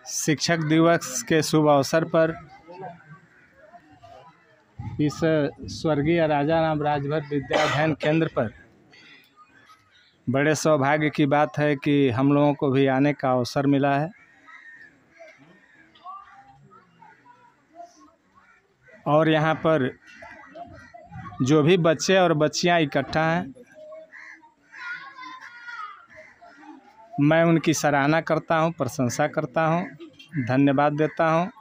शिक्षक दिवस के शुभ अवसर पर इस स्वर्गीय राजा राम राजभर विद्या अध्ययन केंद्र पर बड़े सौभाग्य की बात है कि हम लोगों को भी आने का अवसर मिला है। और यहाँ पर जो भी बच्चे और बच्चियाँ इकट्ठा हैं, मैं उनकी सराहना करता हूँ, प्रशंसा करता हूँ, धन्यवाद देता हूँ।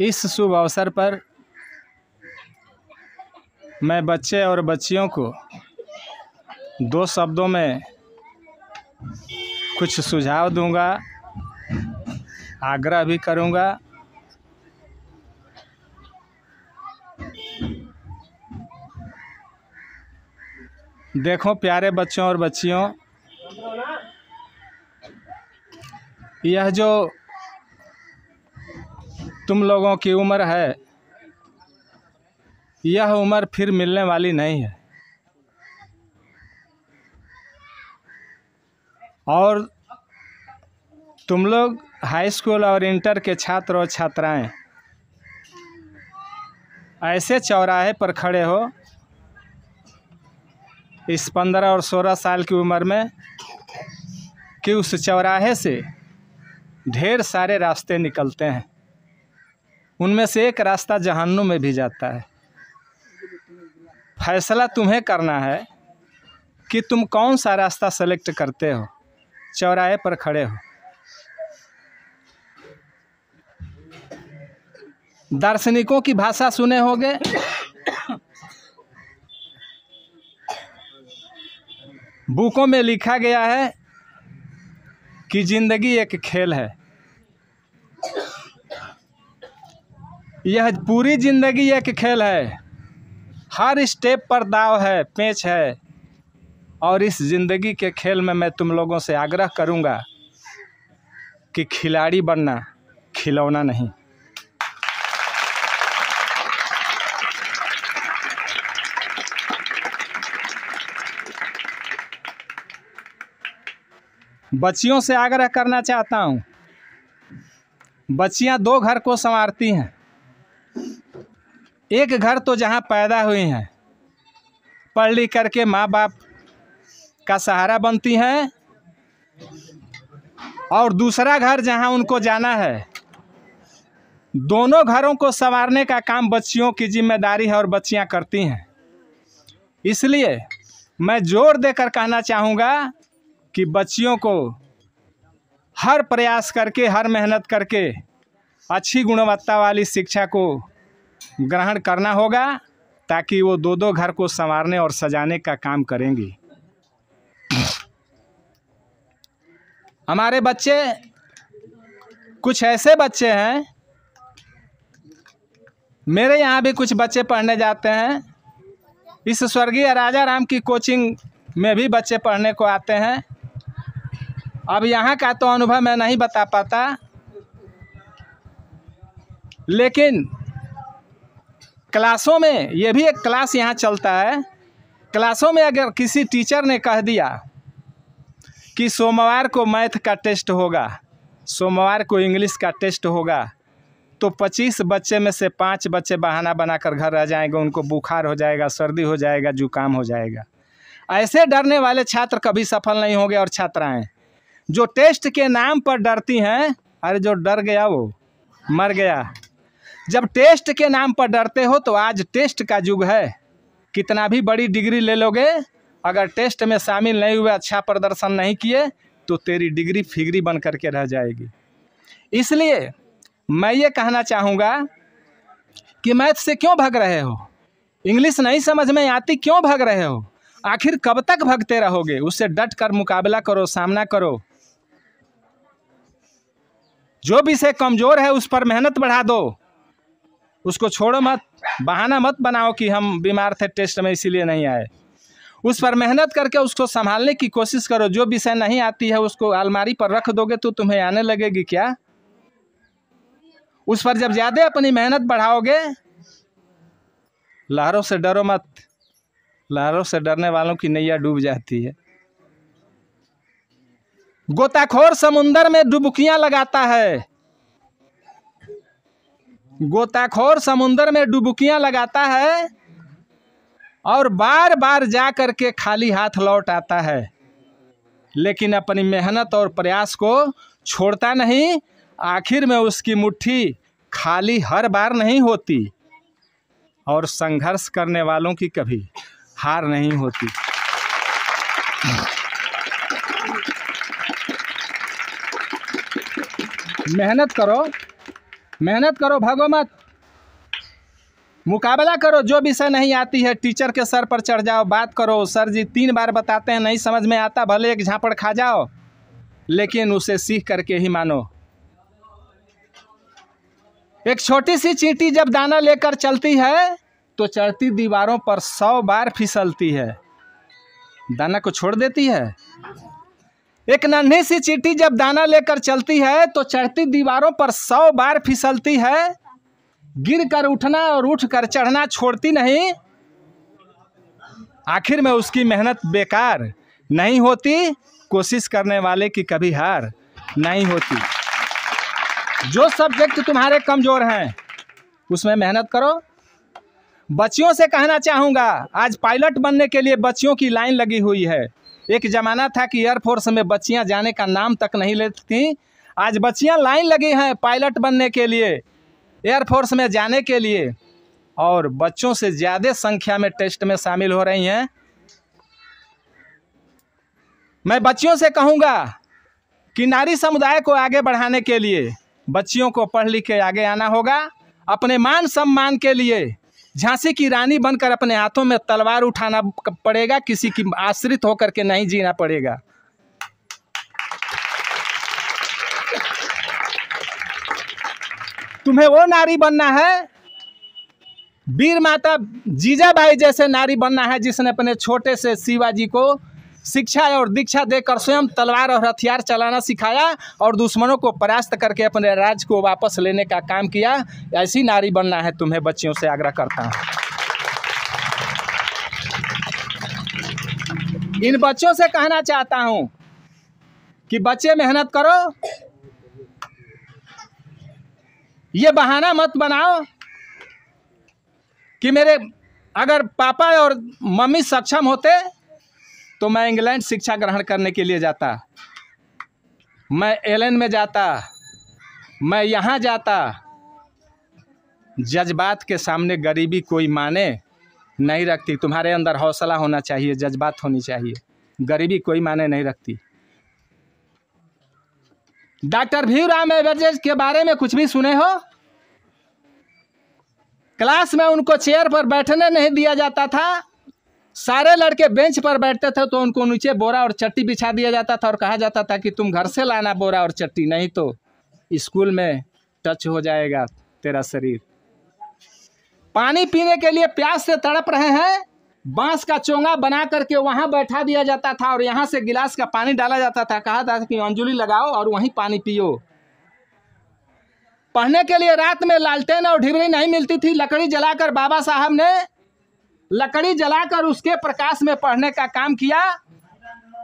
इस शुभ अवसर पर मैं बच्चे और बच्चियों को दो शब्दों में कुछ सुझाव दूंगा, आग्रह भी करूंगा। देखो प्यारे बच्चों और बच्चियों, यह जो तुम लोगों की उम्र है, यह उम्र फिर मिलने वाली नहीं है। और तुम लोग हाई स्कूल और इंटर के छात्र और छात्राएं ऐसे चौराहे पर खड़े हो इस 15 और 16 साल की उम्र में कि उस चौराहे से ढेर सारे रास्ते निकलते हैं। उनमें से एक रास्ता जहन्नुम में भी जाता है। फैसला तुम्हें करना है कि तुम कौन सा रास्ता सेलेक्ट करते हो। चौराहे पर खड़े हो, दार्शनिकों की भाषा सुने होगे। बुकों में लिखा गया है कि जिंदगी एक खेल है। यह पूरी जिंदगी एक खेल है। हर स्टेप पर दाव है, पेंच है। और इस जिंदगी के खेल में मैं तुम लोगों से आग्रह करूंगा कि खिलाड़ी बनना, खिलौना नहीं। बच्चियों से आग्रह करना चाहता हूं। बच्चियां दो घर को संवारती हैं। एक घर तो जहां पैदा हुई हैं, पढ़ लिख करके माँ बाप का सहारा बनती हैं, और दूसरा घर जहां उनको जाना है। दोनों घरों को संवारने का काम बच्चियों की जिम्मेदारी है और बच्चियां करती हैं। इसलिए मैं जोर देकर कहना चाहूँगा कि बच्चियों को हर प्रयास करके, हर मेहनत करके अच्छी गुणवत्ता वाली शिक्षा को ग्रहण करना होगा, ताकि वो दो दो घर को संवारने और सजाने का काम करेंगी। हमारे बच्चे कुछ ऐसे बच्चे हैं, मेरे यहाँ भी कुछ बच्चे पढ़ने जाते हैं। इस स्वर्गीय राजा राम की कोचिंग में भी बच्चे पढ़ने को आते हैं। अब यहाँ का तो अनुभव मैं नहीं बता पाता, लेकिन क्लासों में, ये भी एक क्लास यहाँ चलता है। क्लासों में अगर किसी टीचर ने कह दिया कि सोमवार को मैथ का टेस्ट होगा, सोमवार को इंग्लिश का टेस्ट होगा, तो 25 बच्चे में से 5 बच्चे बहाना बनाकर घर रह जाएंगे। उनको बुखार हो जाएगा, सर्दी हो जाएगा, जुकाम हो जाएगा। ऐसे डरने वाले छात्र कभी सफल नहीं होंगे। और छात्राएं जो टेस्ट के नाम पर डरती हैं, अरे जो डर गया वो मर गया। जब टेस्ट के नाम पर डरते हो तो आज टेस्ट का युग है। कितना भी बड़ी डिग्री ले लोगे, अगर टेस्ट में शामिल नहीं हुए, अच्छा प्रदर्शन नहीं किए, तो तेरी डिग्री फिगरी बन करके रह जाएगी। इसलिए मैं ये कहना चाहूँगा कि मैथ से क्यों भाग रहे हो? इंग्लिश नहीं समझ में आती, क्यों भाग रहे हो? आखिर कब तक भागते रहोगे? उससे डट कर मुकाबला करो, सामना करो। जो विषय कमज़ोर है उस पर मेहनत बढ़ा दो, उसको छोड़ो मत। बहाना मत बनाओ कि हम बीमार थे टेस्ट में इसीलिए नहीं आए। उस पर मेहनत करके उसको संभालने की कोशिश करो। जो विषय नहीं आती है उसको अलमारी पर रख दोगे तो तुम्हें आने लगेगी क्या? उस पर जब ज़्यादा अपनी मेहनत बढ़ाओगे, लहरों से डरो मत। लहरों से डरने वालों की नैया डूब जाती है। गोताखोर समुंदर में डुबकियां लगाता है, गोताखोर समुंदर में डुबकियां लगाता है और बार बार जा करके खाली हाथ लौट आता है, लेकिन अपनी मेहनत और प्रयास को छोड़ता नहीं। आखिर में उसकी मुट्ठी खाली हर बार नहीं होती और संघर्ष करने वालों की कभी हार नहीं होती। मेहनत करो, मेहनत करो, भागो मत, मुकाबला करो। जो विषय नहीं आती है टीचर के सर पर चढ़ जाओ, बात करो, सर जी 3 बार बताते हैं, नहीं समझ में आता, भले एक झापड़ खा जाओ, लेकिन उसे सीख करके ही मानो। एक छोटी सी चींटी जब दाना लेकर चलती है तो चढ़ती दीवारों पर 100 बार फिसलती है, दाना को छोड़ देती है। एक नन्ही सी चींटी जब दाना लेकर चलती है तो चढ़ती दीवारों पर 100 बार फिसलती है, गिर कर उठना और उठ कर चढ़ना छोड़ती नहीं। आखिर में उसकी मेहनत बेकार नहीं होती, कोशिश करने वाले की कभी हार नहीं होती। जो सब्जेक्ट तुम्हारे कमजोर हैं उसमें मेहनत करो। बच्चियों से कहना चाहूँगा, आज पायलट बनने के लिए बच्चियों की लाइन लगी हुई है। एक ज़माना था कि एयरफोर्स में बच्चियां जाने का नाम तक नहीं लेती थीं, आज बच्चियां लाइन लगी हैं पायलट बनने के लिए, एयरफोर्स में जाने के लिए, और बच्चों से ज़्यादा संख्या में टेस्ट में शामिल हो रही हैं। मैं बच्चियों से कहूँगा कि नारी समुदाय को आगे बढ़ाने के लिए बच्चियों को पढ़ लिख के आगे आना होगा। अपने मान सम्मान के लिए झांसी की रानी बनकर अपने हाथों में तलवार उठाना पड़ेगा, किसी की आश्रित होकर के नहीं जीना पड़ेगा। तुम्हें वो नारी बनना है, वीर माता जीजाबाई जैसे नारी बनना है, जिसने अपने छोटे से शिवाजी को शिक्षा और दीक्षा देकर स्वयं तलवार और हथियार चलाना सिखाया और दुश्मनों को परास्त करके अपने राज्य को वापस लेने का काम किया। ऐसी नारी बनना है तुम्हें, बच्चियों से आग्रह करता हूं। इन बच्चों से कहना चाहता हूं कि बच्चे मेहनत करो, ये बहाना मत बनाओ कि मेरे अगर पापा और मम्मी सक्षम होते तो मैं इंग्लैंड शिक्षा ग्रहण करने के लिए जाता, मैं एलन में जाता, मैं यहाँ जाता। जज्बात के सामने गरीबी कोई माने नहीं रखती। तुम्हारे अंदर हौसला होना चाहिए, जज्बात होनी चाहिए, गरीबी कोई माने नहीं रखती। डॉक्टर भीमराव एम्बेडकर के बारे में कुछ भी सुने हो? क्लास में उनको चेयर पर बैठने नहीं दिया जाता था, सारे लड़के बेंच पर बैठते थे तो उनको नीचे बोरा और चट्टी बिछा दिया जाता था और कहा जाता था कि तुम घर से लाना बोरा और चट्टी, नहीं तो स्कूल में टच हो जाएगा तेरा शरीर। पानी पीने के लिए प्यास से तड़प रहे हैं, बांस का चोंगा बना करके वहां बैठा दिया जाता था और यहां से गिलास का पानी डाला जाता था, कहा था कि अंजुली लगाओ और वहीं पानी पियो। पढ़ने के लिए रात में लालटेन और ढिबरी नहीं मिलती थी, लकड़ी जलाकर बाबा साहब ने लकड़ी जलाकर उसके प्रकाश में पढ़ने का काम किया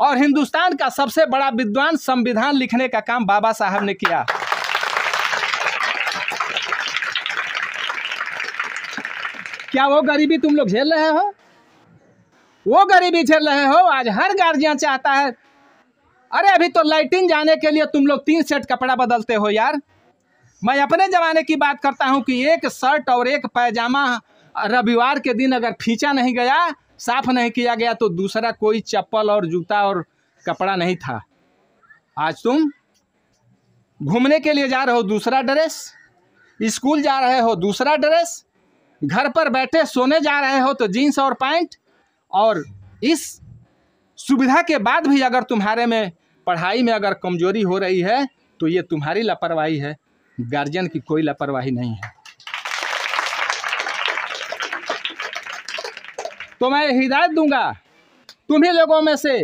और हिंदुस्तान का सबसे बड़ा विद्वान संविधान लिखने का काम बाबा साहब ने किया। क्या वो गरीबी तुम लोग झेल रहे हो? वो गरीबी झेल रहे हो। आज हर गार्जियन चाहता है, अरे अभी तो लाइटिंग जाने के लिए तुम लोग 3 सेट कपड़ा बदलते हो यार। मैं अपने जमाने की बात करता हूं कि एक शर्ट और एक पैजामा रविवार के दिन अगर खींचा नहीं गया, साफ नहीं किया गया, तो दूसरा कोई चप्पल और जूता और कपड़ा नहीं था। आज तुम घूमने के लिए जा रहे हो दूसरा ड्रेस, स्कूल जा रहे हो दूसरा ड्रेस, घर पर बैठे सोने जा रहे हो तो जीन्स और पैंट। और इस सुविधा के बाद भी अगर तुम्हारे में पढ़ाई में अगर कमजोरी हो रही है तो ये तुम्हारी लापरवाही है, गार्जियन की कोई लापरवाही नहीं है। तो मैं हिदायत दूंगा, तुम्ही लोगों में से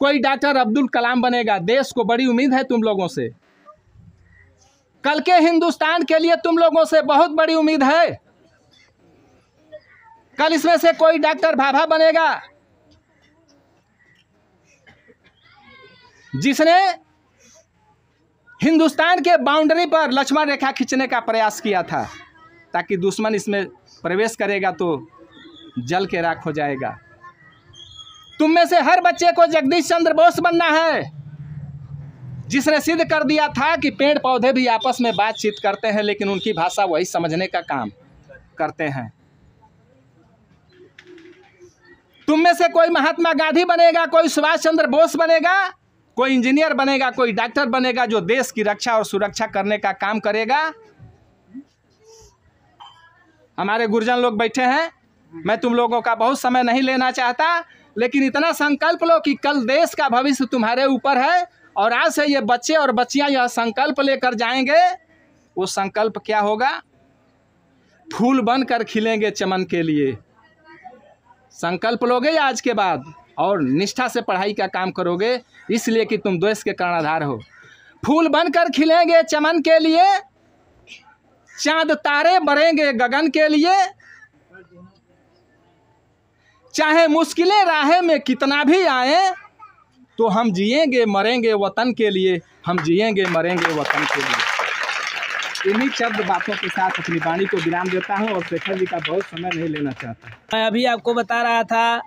कोई डॉक्टर अब्दुल कलाम बनेगा। देश को बड़ी उम्मीद है तुम लोगों से, कल के हिंदुस्तान के लिए तुम लोगों से बहुत बड़ी उम्मीद है। कल इसमें से कोई डॉक्टर भाभा बनेगा, जिसने हिंदुस्तान के बाउंड्री पर लक्ष्मण रेखा खींचने का प्रयास किया था, ताकि दुश्मन इसमें प्रवेश करेगा तो जल के राख हो जाएगा। तुम में से हर बच्चे को जगदीश चंद्र बोस बनना है, जिसने सिद्ध कर दिया था कि पेड़ पौधे भी आपस में बातचीत करते हैं, लेकिन उनकी भाषा वही समझने का काम करते हैं। तुम में से कोई महात्मा गांधी बनेगा, कोई सुभाष चंद्र बोस बनेगा, कोई इंजीनियर बनेगा, कोई डॉक्टर बनेगा, जो देश की रक्षा और सुरक्षा करने का काम करेगा। हमारे गुरुजन लोग बैठे हैं, मैं तुम लोगों का बहुत समय नहीं लेना चाहता, लेकिन इतना संकल्प लो कि कल देश का भविष्य तुम्हारे ऊपर है, और आज से ये बच्चे और बच्चियां यह संकल्प लेकर जाएंगे। वो संकल्प क्या होगा? फूल बनकर खिलेंगे चमन के लिए। संकल्प लोगे आज के बाद और निष्ठा से पढ़ाई का काम करोगे, इसलिए कि तुम देश के कर्णधार हो। फूल बनकर खिलेंगे चमन के लिए, चांद तारे बरेंगे गगन के लिए, चाहे मुश्किलें राह में कितना भी आए, तो हम जिएंगे मरेंगे वतन के लिए, हम जिएंगे मरेंगे वतन के लिए। इन्हीं शब्द बातों के साथ अपनी वाणी को विराम देता हूं और शेखर जी का बहुत समय नहीं लेना चाहता। मैं अभी आपको बता रहा था